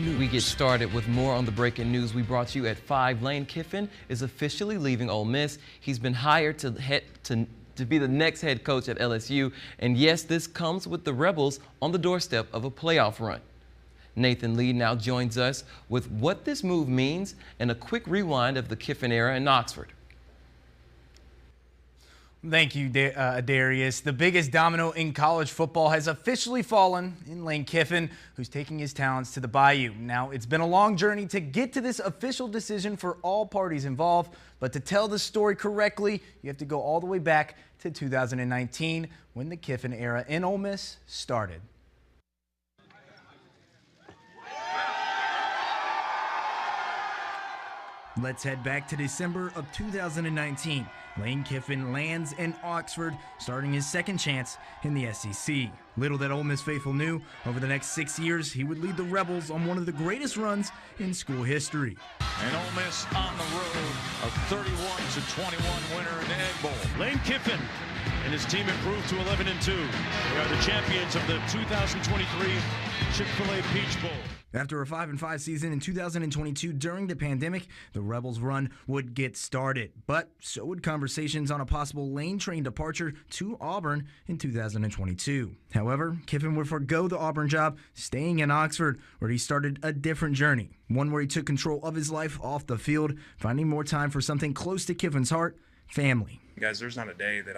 We get started with more on the breaking news we brought you at 5. Lane Kiffin is officially leaving Ole Miss. He's been hired to be the next head coach at LSU. And yes, this comes with the Rebels on the doorstep of a playoff run. Nathan Lee now joins us with what this move means and a quick rewind of the Kiffin era in Oxford. Thank you, Darius. The biggest domino in college football has officially fallen in Lane Kiffin, who's taking his talents to the Bayou. Now, it's been a long journey to get to this official decision for all parties involved, but to tell the story correctly, you have to go all the way back to 2019 when the Kiffin era in Ole Miss started. Let's head back to December of 2019. Lane Kiffin lands in Oxford, starting his second chance in the SEC. Little that Ole Miss faithful knew, over the next 6 years, he would lead the Rebels on one of the greatest runs in school history. And Ole Miss on the road, a 31-21 winner in the Egg Bowl. Lane Kiffin and his team improved to 11-2. They are the champions of the 2023 Chick-fil-A Peach Bowl. After a 5-5 season in 2022 during the pandemic, the Rebels' run would get started. But so would conversations on a possible Lane train departure to Auburn in 2022. However, Kiffin would forgo the Auburn job, staying in Oxford, where he started a different journey. One where he took control of his life off the field, finding more time for something close to Kiffin's heart, family. Guys, there's not a day that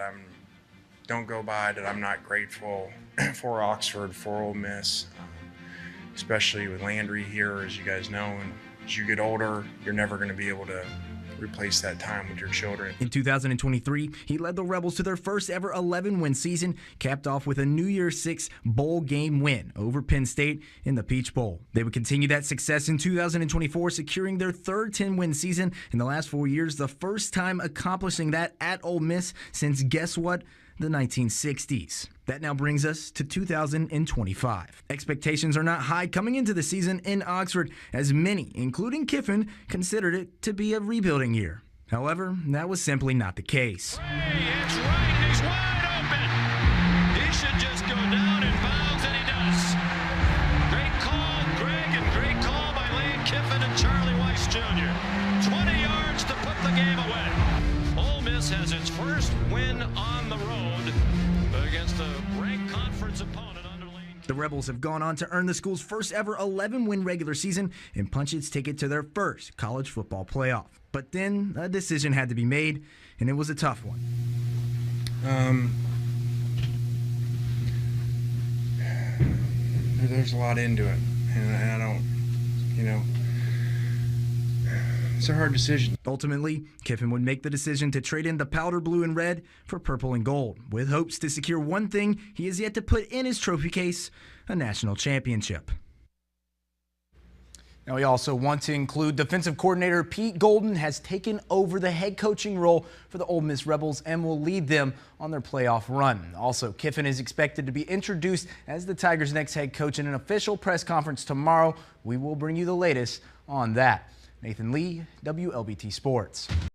don't go by that I'm not grateful for Oxford, for Ole Miss. Especially with Landry here, as you guys know, and as you get older, you're never going to be able to replace that time with your children. In 2023, he led the Rebels to their first ever 11-win season, capped off with a New Year's Six bowl game win over Penn State in the Peach Bowl. They would continue that success in 2024, securing their third 10-win season in the last 4 years, the first time accomplishing that at Ole Miss since, guess what, the 1960s. That now brings us to 2025. Expectations are not high coming into the season in Oxford, as many, including Kiffin, considered it to be a rebuilding year. However, that was simply not the case. It's right, he's wide open. He should just go down in bounds, and he does. Great call, Greg, and great call by Lane Kiffin and Charlie Weiss Jr. 20 yards to put the game away. Ole Miss has its first win on the road against a ranked conference opponent under Lane. The Rebels have gone on to earn the school's first ever 11-win regular season and punch its ticket to their first college football playoff. But then a decision had to be made, and it was a tough one. There's a lot into it, and I don't, it's a hard decision. Ultimately, Kiffin would make the decision to trade in the powder blue and red for purple and gold, with hopes to secure one thing he has yet to put in his trophy case, a national championship. Now, we also want to include defensive coordinator Pete Golden has taken over the head coaching role for the Ole Miss Rebels and will lead them on their playoff run. Also, Kiffin is expected to be introduced as the Tigers' next head coach in an official press conference tomorrow. We will bring you the latest on that. Nathan Lee, WLBT Sports.